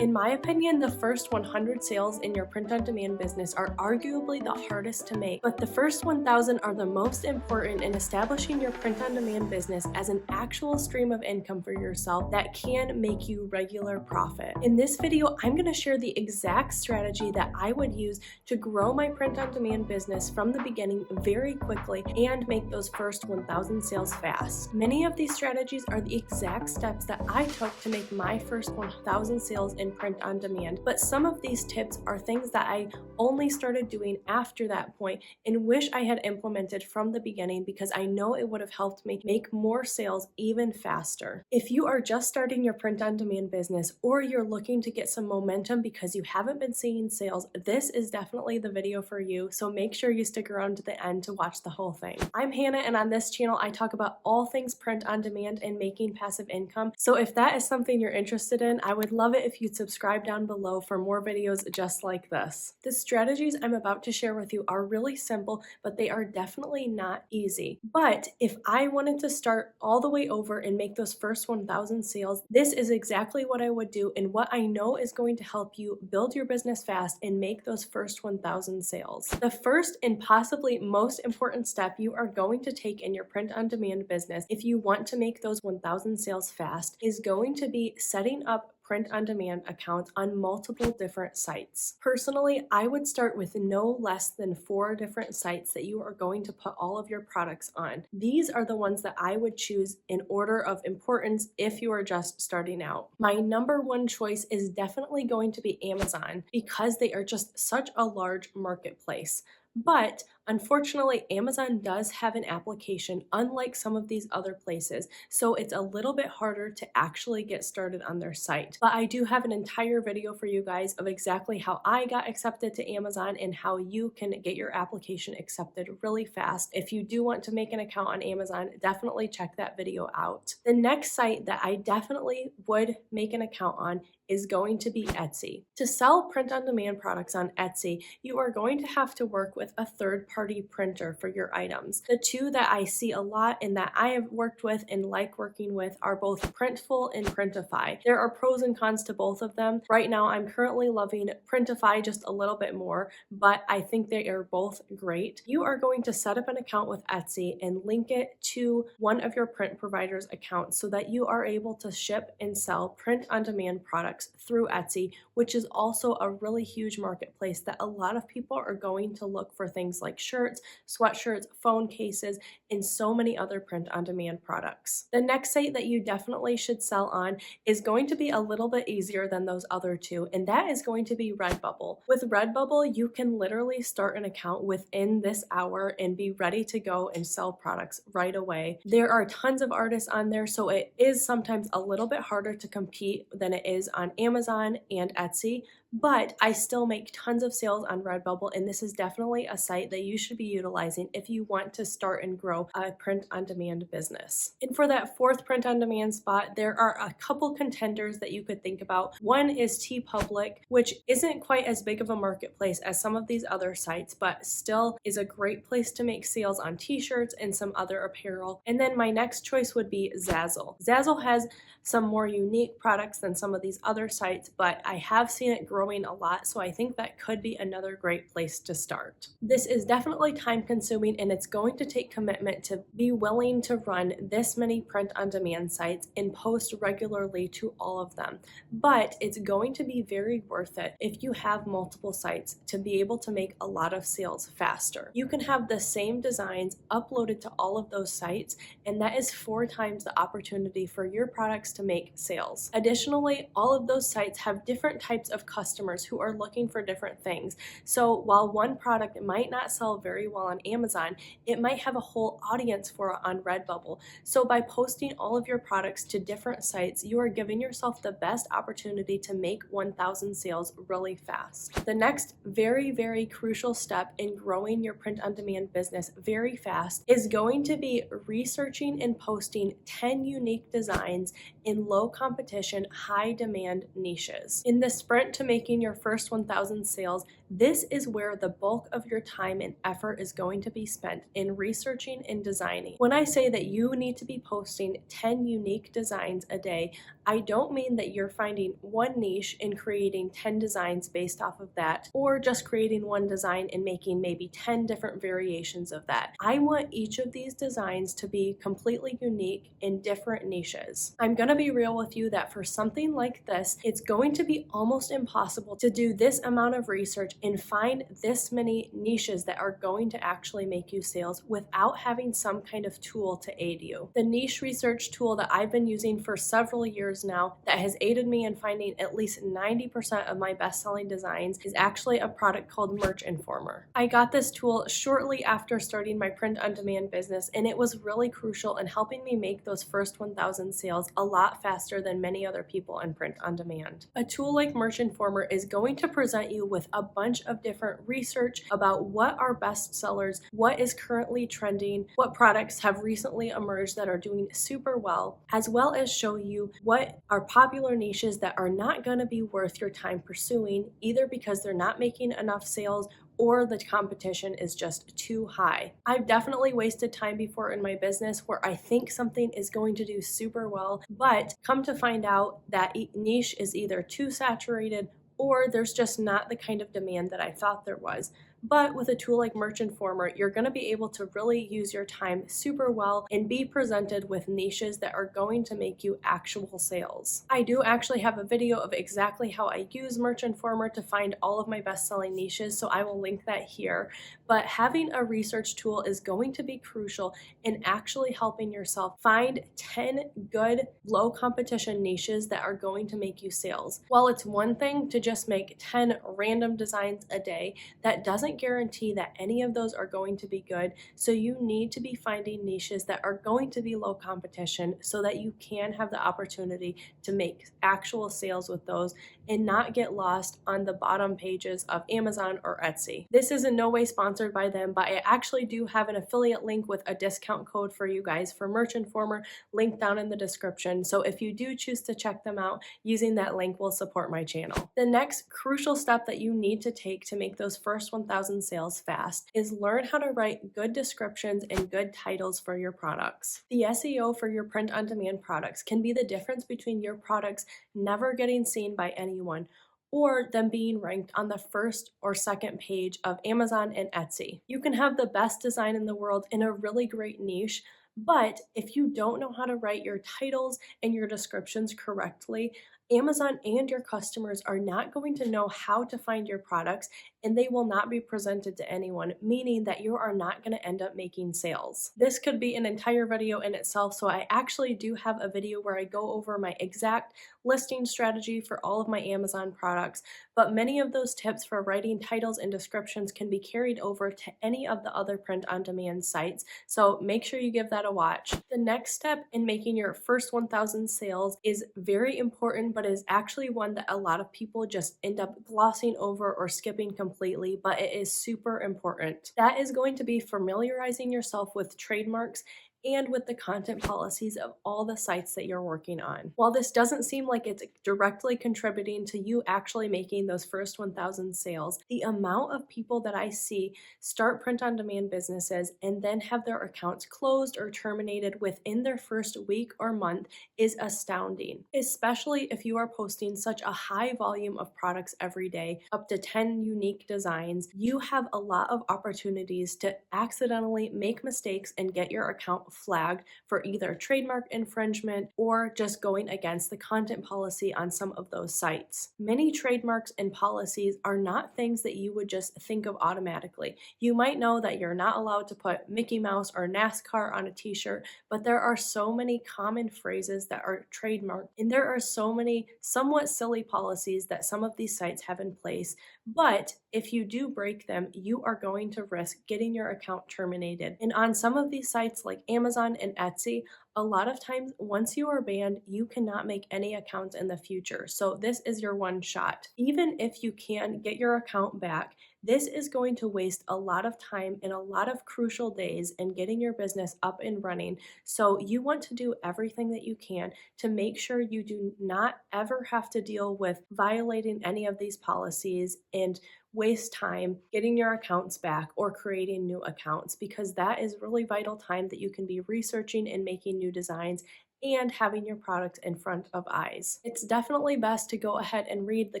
In my opinion, the first 100 sales in your print-on-demand business are arguably the hardest to make, but the first 1,000 are the most important in establishing your print-on-demand business as an actual stream of income for yourself that can make you regular profit. In this video, I'm going to share the exact strategy that I would use to grow my print-on-demand business from the beginning very quickly and make those first 1,000 sales fast. Many of these strategies are the exact steps that I took to make my first 1,000 sales in print on demand, but some of these tips are things that I only started doing after that point and wish I had implemented from the beginning because I know it would have helped me make more sales even faster. If you are just starting your print on demand business or you're looking to get some momentum because you haven't been seeing sales, this is definitely the video for you, so make sure you stick around to the end to watch the whole thing. I'm Hannah, and on this channel I talk about all things print on demand and making passive income, so if that is something you're interested in, I would love it if you'd subscribe down below for more videos just like this. The strategies I'm about to share with you are really simple, but they are definitely not easy. But if I wanted to start all the way over and make those first 1,000 sales, this is exactly what I would do and what I know is going to help you build your business fast and make those first 1,000 sales. The first and possibly most important step you are going to take in your print on demand business if you want to make those 1,000 sales fast is going to be setting up print-on-demand accounts on multiple different sites. Personally, I would start with no less than 4 different sites that you are going to put all of your products on. These are the ones that I would choose in order of importance if you are just starting out. My number one choice is definitely going to be Amazon because they are just such a large marketplace. But unfortunately, Amazon does have an application unlike some of these other places, so it's a little bit harder to actually get started on their site. But I do have an entire video for you guys of exactly how I got accepted to Amazon and how you can get your application accepted really fast. If you do want to make an account on Amazon, definitely check that video out. The next site that I definitely would make an account on is going to be Etsy. To sell print-on-demand products on Etsy, you are going to have to work with a third-party printer for your items. The two that I see a lot and that I have worked with and like working with are both Printful and Printify. There are pros and cons to both of them. Right now, I'm currently loving Printify just a little bit more, but I think they are both great. You are going to set up an account with Etsy and link it to one of your print provider's accounts so that you are able to ship and sell print-on-demand products through Etsy, which is also a really huge marketplace that a lot of people are going to look for things like shirts, sweatshirts, phone cases, and so many other print-on-demand products. The next site that you definitely should sell on is going to be a little bit easier than those other two, and that is going to be Redbubble. With Redbubble, you can literally start an account within this hour and be ready to go and sell products right away. There are tons of artists on there, so it is sometimes a little bit harder to compete than it is on Amazon and Etsy, but I still make tons of sales on Redbubble, and this is definitely a site that you should be utilizing if you want to start and grow a print-on-demand business. And for that fourth print-on-demand spot, there are a couple contenders that you could think about. One is TeePublic, which isn't quite as big of a marketplace as some of these other sites, but still is a great place to make sales on t-shirts and some other apparel. And then my next choice would be Zazzle. Zazzle has some more unique products than some of these other sites, but I have seen it growing a lot, so I think that could be another great place to start. This is definitely time consuming and it's going to take commitment to be willing to run this many print-on-demand sites and post regularly to all of them, but it's going to be very worth it if you have multiple sites to be able to make a lot of sales faster. You can have the same designs uploaded to all of those sites, and that is 4 times the opportunity for your products to make sales. Additionally, all of those sites have different types of customers who are looking for different things. So while one product might not sell very well on Amazon, it might have a whole audience for it on Redbubble. So by posting all of your products to different sites, you are giving yourself the best opportunity to make 1,000 sales really fast. The next very, very crucial step in growing your print-on-demand business very fast is going to be researching and posting 10 unique designs in low competition, high demand niches. In the sprint to making your first 1,000 sales, This is where the bulk of your time and effort is going to be spent in researching and designing. When I say that you need to be posting 10 unique designs a day, I don't mean that you're finding one niche and creating 10 designs based off of that, or just creating one design and making maybe 10 different variations of that. I want each of these designs to be completely unique in different niches. I'm gonna be real with you that for something like this, it's going to be almost impossible to do this amount of research and find this many niches that are going to actually make you sales without having some kind of tool to aid you. The niche research tool that I've been using for several years now that has aided me in finding at least 90% of my best-selling designs is actually a product called Merch Informer. I got this tool shortly after starting my print-on-demand business, and it was really crucial in helping me make those first 1,000 sales a lot faster than many other people in print-on-demand. A tool like Merch Informer is going to present you with a bunch of different research about what are best sellers, what is currently trending, what products have recently emerged that are doing super well, as well as show you what are popular niches that are not going to be worth your time pursuing, either because they're not making enough sales or the competition is just too high. I've definitely wasted time before in my business where I think something is going to do super well, but come to find out that niche is either too saturated or there's just not the kind of demand that I thought there was. But with a tool like Merch Informer, you're going to be able to really use your time super well and be presented with niches that are going to make you actual sales. I do actually have a video of exactly how I use Merch Informer to find all of my best-selling niches, so I will link that here. But having a research tool is going to be crucial in actually helping yourself find 10 good, low competition niches that are going to make you sales. While it's one thing to just make 10 random designs a day, that doesn't guarantee that any of those are going to be good, so you need to be finding niches that are going to be low competition so that you can have the opportunity to make actual sales with those and not get lost on the bottom pages of Amazon or Etsy. This is in no way sponsored by them, but I actually do have an affiliate link with a discount code for you guys for Merch Informer linked down in the description, so if you do choose to check them out, using that link will support my channel. The next crucial step that you need to take to make those first 1,000 sales fast is learn how to write good descriptions and good titles for your products. The SEO for your print-on-demand products can be the difference between your products never getting seen by anyone or them being ranked on the first or second page of Amazon and Etsy. You can have the best design in the world in a really great niche, but if you don't know how to write your titles and your descriptions correctly, Amazon and your customers are not going to know how to find your products, and they will not be presented to anyone, meaning that you are not going to end up making sales. This could be an entire video in itself, so I actually do have a video where I go over my exact listing strategy for all of my Amazon products, but many of those tips for writing titles and descriptions can be carried over to any of the other print-on-demand sites, so make sure you give that a watch. The next step in making your first 1,000 sales is very important, but is actually one that a lot of people just end up glossing over or skipping completely, but it is super important. That is going to be familiarizing yourself with trademarks and with the content policies of all the sites that you're working on. While this doesn't seem like it's directly contributing to you actually making those first 1,000 sales, the amount of people that I see start print-on-demand businesses and then have their accounts closed or terminated within their first week or month is astounding, especially if you are posting such a high volume of products every day, up to 10 unique designs. You have a lot of opportunities to accidentally make mistakes and get your account flagged for either trademark infringement or just going against the content policy on some of those sites. Many trademarks and policies are not things that you would just think of automatically. You might know that you're not allowed to put Mickey Mouse or NASCAR on a t-shirt, but there are so many common phrases that are trademarked, and there are so many somewhat silly policies that some of these sites have in place, but if you do break them, you are going to risk getting your account terminated. And on some of these sites like Amazon and Etsy, A lot of times, once you are banned, you cannot make any accounts in the future. So this is your one shot. Even if you can get your account back, this is going to waste a lot of time and a lot of crucial days in getting your business up and running. So you want to do everything that you can to make sure you do not ever have to deal with violating any of these policies and waste time getting your accounts back or creating new accounts, because that is really vital time that you can be researching and making new designs and having your product in front of eyes. It's definitely best to go ahead and read the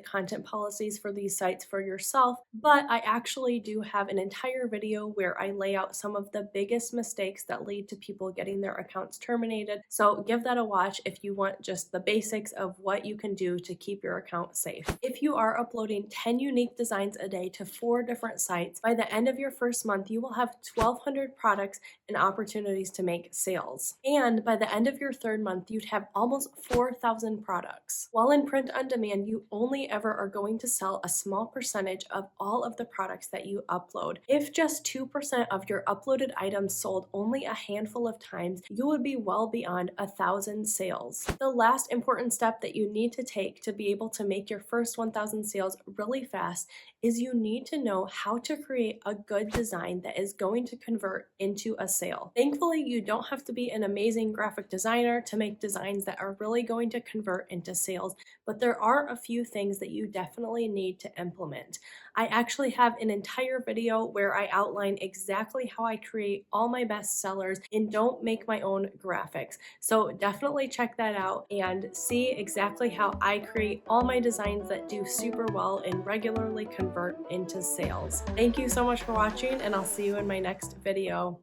content policies for these sites for yourself, but I actually do have an entire video where I lay out some of the biggest mistakes that lead to people getting their accounts terminated. So give that a watch if you want just the basics of what you can do to keep your account safe. If you are uploading 10 unique designs a day to 4 different sites, by the end of your first month, you will have 1,200 products and opportunities to make sales. And by the end of your third month, you'd have almost 4,000 products. While in print on demand, you only ever are going to sell a small percentage of all of the products that you upload. If just 2% of your uploaded items sold only a handful of times, you would be well beyond 1,000 sales. The last important step that you need to take to be able to make your first 1,000 sales really fast is you need to know how to create a good design that is going to convert into a sale. Thankfully, you don't have to be an amazing graphic designer to make designs that are really going to convert into sales, but there are a few things that you definitely need to implement. I actually have an entire video where I outline exactly how I create all my best sellers and don't make my own graphics. So definitely check that out and see exactly how I create all my designs that do super well and regularly convert into sales. Thank you so much for watching, and I'll see you in my next video.